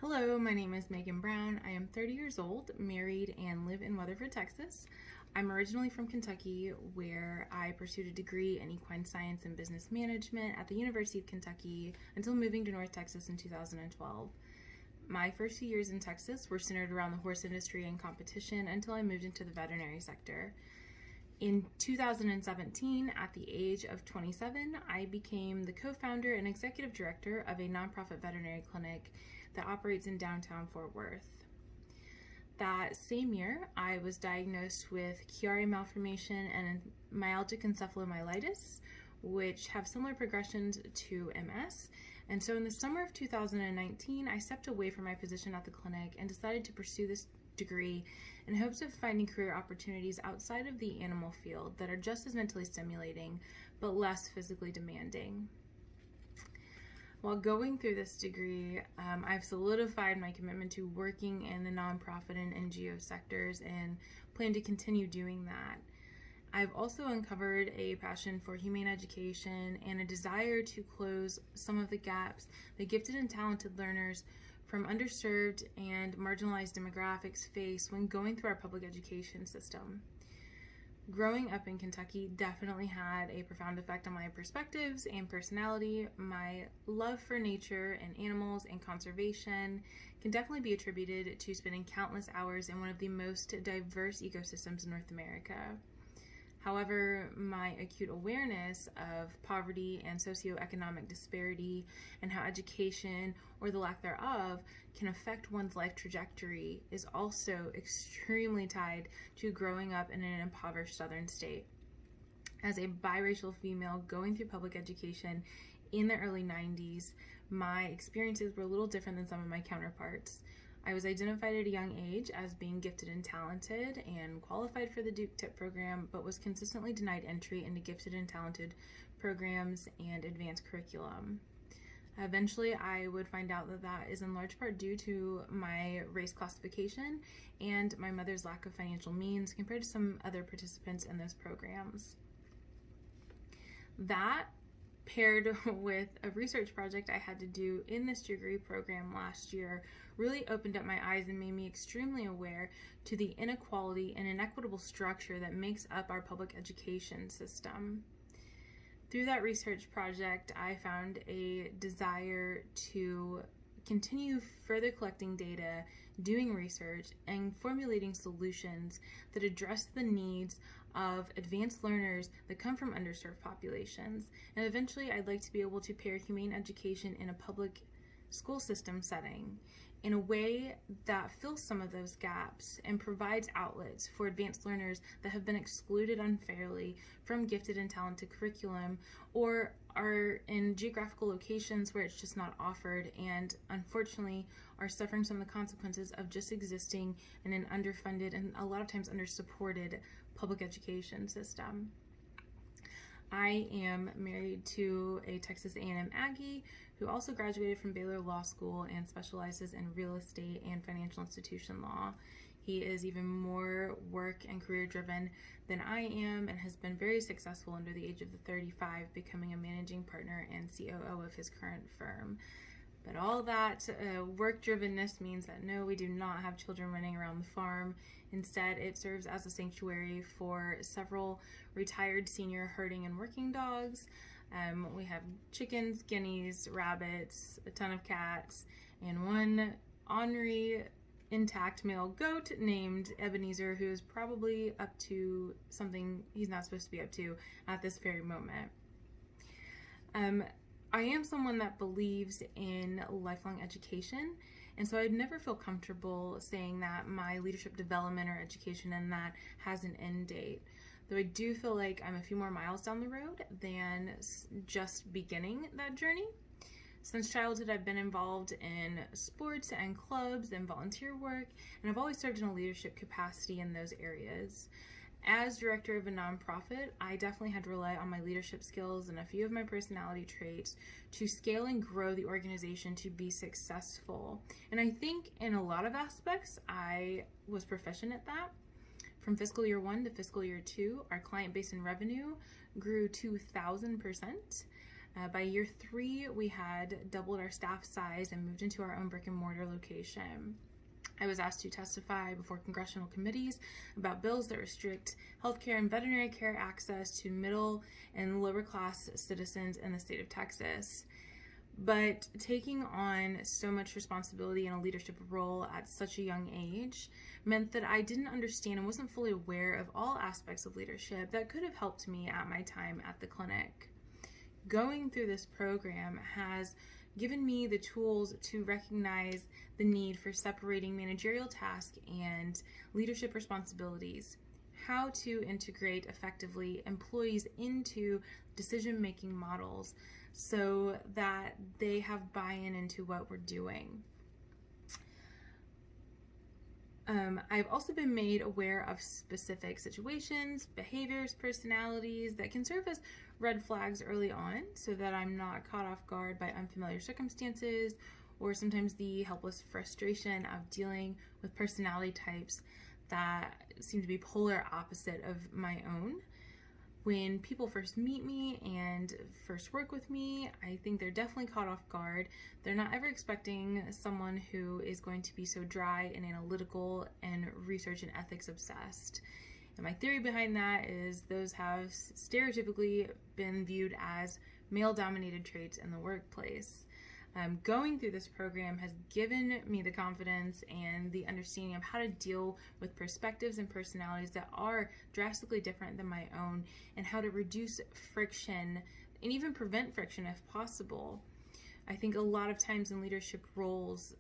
Hello, my name is Meagan Brown. I am 30 years old, married, and live in Weatherford, Texas. I'm originally from Kentucky, where I pursued a degree in equine science and business management at the University of Kentucky until moving to North Texas in 2012. My first few years in Texas were centered around the horse industry and competition until I moved into the veterinary sector. In 2017, at the age of 27, I became the co-founder and executive director of a nonprofit veterinary clinic that operates in downtown Fort Worth. That same year, I was diagnosed with Chiari malformation and myalgic encephalomyelitis, which have similar progressions to MS. And so in the summer of 2019, I stepped away from my position at the clinic and decided to pursue this degree in hopes of finding career opportunities outside of the animal field that are just as mentally stimulating but less physically demanding. While going through this degree, I've solidified my commitment to working in the nonprofit and NGO sectors and plan to continue doing that. I've also uncovered a passion for humane education and a desire to close some of the gaps that gifted and talented learners from underserved and marginalized demographics face when going through our public education system. Growing up in Kentucky definitely had a profound effect on my perspectives and personality. My love for nature and animals and conservation can definitely be attributed to spending countless hours in one of the most diverse ecosystems in North America. However, my acute awareness of poverty and socioeconomic disparity and how education, or the lack thereof, can affect one's life trajectory is also extremely tied to growing up in an impoverished southern state. As a biracial female going through public education in the early 90s, my experiences were a little different than some of my counterparts. I was identified at a young age as being gifted and talented and qualified for the Duke TIP program, but was consistently denied entry into gifted and talented programs and advanced curriculum. Eventually, I would find out that that is in large part due to my race classification and my mother's lack of financial means compared to some other participants in those programs. That, paired with a research project I had to do in this degree program last year, really opened up my eyes and made me extremely aware to the inequality and inequitable structure that makes up our public education system. Through that research project, I found a desire to continue further collecting data, doing research, and formulating solutions that address the needs of advanced learners that come from underserved populations. And eventually, I'd like to be able to pair humane education in a public school system setting in a way that fills some of those gaps and provides outlets for advanced learners that have been excluded unfairly from gifted and talented curriculum or are in geographical locations where it's just not offered and unfortunately are suffering some of the consequences of just existing in an underfunded and a lot of times undersupported public education system. I am married to a Texas A&M Aggie who also graduated from Baylor Law School and specializes in real estate and financial institution law. He is even more work and career driven than I am and has been very successful under the age of 35, becoming a managing partner and COO of his current firm. But all that work-drivenness means that no, we do not have children running around the farm. Instead, it serves as a sanctuary for several retired senior herding and working dogs. We have chickens, guineas, rabbits, a ton of cats, and one ornery, intact male goat named Ebenezer, who is probably up to something he's not supposed to be up to at this very moment. I am someone that believes in lifelong education, and so I'd never feel comfortable saying that my leadership development or education in that has an end date. Though I do feel like I'm a few more miles down the road than just beginning that journey. Since childhood, I've been involved in sports and clubs and volunteer work, and I've always served in a leadership capacity in those areas. As director of a nonprofit, I definitely had to rely on my leadership skills and a few of my personality traits to scale and grow the organization to be successful. And I think in a lot of aspects, I was proficient at that. From fiscal year 1 to fiscal year 2, our client base and revenue grew 2,000%. By year 3, we had doubled our staff size and moved into our own brick and mortar location. I was asked to testify before congressional committees about bills that restrict healthcare and veterinary care access to middle and lower class citizens in the state of Texas. But taking on so much responsibility in a leadership role at such a young age meant that I didn't understand and wasn't fully aware of all aspects of leadership that could have helped me at my time at the clinic. Going through this program has given me the tools to recognize the need for separating managerial tasks and leadership responsibilities, how to integrate effectively employees into decision-making models so that they have buy-in into what we're doing. I've also been made aware of specific situations, behaviors, personalities that can serve as red flags early on so that I'm not caught off guard by unfamiliar circumstances or sometimes the helpless frustration of dealing with personality types that seem to be polar opposite of my own. When people first meet me and first work with me, I think they're definitely caught off guard. They're not ever expecting someone who is going to be so dry and analytical and research and ethics obsessed. And my theory behind that is those have stereotypically been viewed as male-dominated traits in the workplace. Going through this program has given me the confidence and the understanding of how to deal with perspectives and personalities that are drastically different than my own, and how to reduce friction and even prevent friction if possible. I think a lot of times in leadership roles,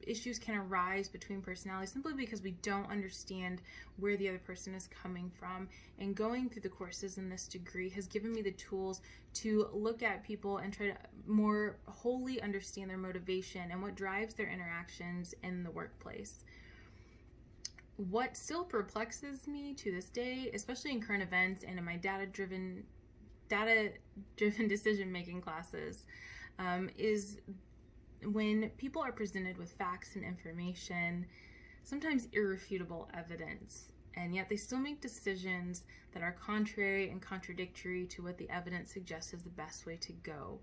issues can arise between personalities simply because we don't understand where the other person is coming from. And going through the courses in this degree has given me the tools to look at people and try to more wholly understand their motivation and what drives their interactions in the workplace. What still perplexes me to this day, especially in current events and in my data-driven decision-making classes, is when people are presented with facts and information, sometimes irrefutable evidence, and yet they still make decisions that are contrary and contradictory to what the evidence suggests is the best way to go.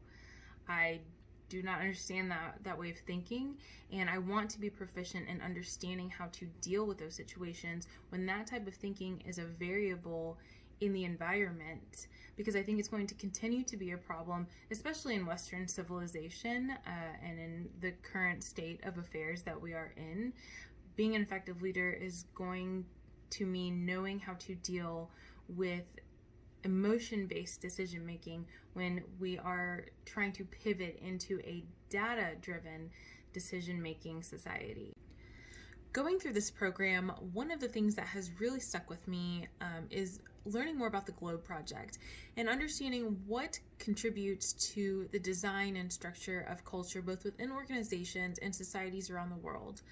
I do not understand that way of thinking, and I want to be proficient in understanding how to deal with those situations when that type of thinking is a variable in the environment, because I think it's going to continue to be a problem, especially in Western civilization and in the current state of affairs that we are in. Being an effective leader is going to mean knowing how to deal with emotion-based decision-making when we are trying to pivot into a data-driven decision-making society. Going through this program, one of the things that has really stuck with me is learning more about the GLOBE project and understanding what contributes to the design and structure of culture both within organizations and societies around the world.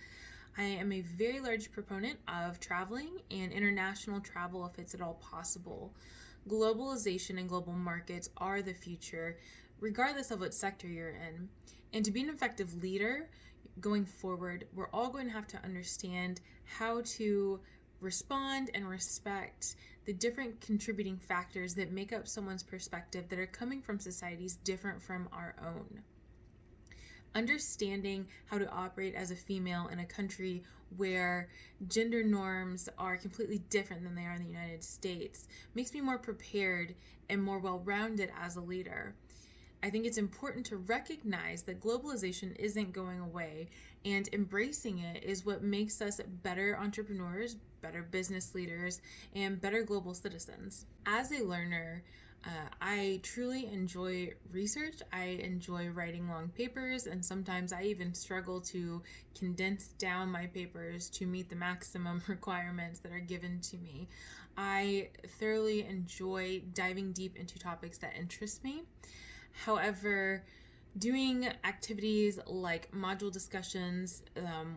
I am a very large proponent of traveling and international travel if it's at all possible. Globalization and global markets are the future, regardless of what sector you're in. And to be an effective leader going forward, we're all going to have to understand how to respond and respect the different contributing factors that make up someone's perspective that are coming from societies different from our own. Understanding how to operate as a female in a country where gender norms are completely different than they are in the United States makes me more prepared and more well-rounded as a leader. I think it's important to recognize that globalization isn't going away, and embracing it is what makes us better entrepreneurs, better business leaders, and better global citizens. As a learner, I truly enjoy research. I enjoy writing long papers, and sometimes I even struggle to condense down my papers to meet the maximum requirements that are given to me. I thoroughly enjoy diving deep into topics that interest me. However, doing activities like module discussions,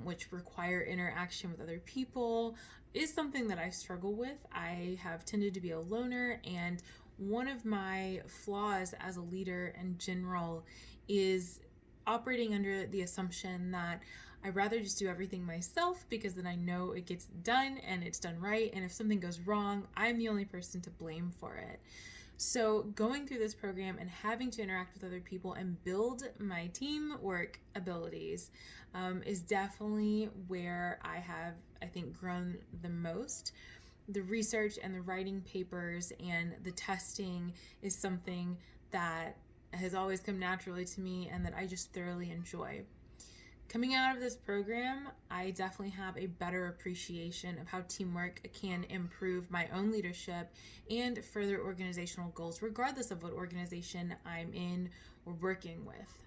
which require interaction with other people, is something that I struggle with. I have tended to be a loner, and one of my flaws as a leader in general is operating under the assumption that I'd rather just do everything myself because then I know it gets done and it's done right, and if something goes wrong, I'm the only person to blame for it. So going through this program and having to interact with other people and build my teamwork abilities is definitely where I think, grown the most. The research and the writing papers and the testing is something that has always come naturally to me and that I just thoroughly enjoy. Coming out of this program, I definitely have a better appreciation of how teamwork can improve my own leadership and further organizational goals, regardless of what organization I'm in or working with.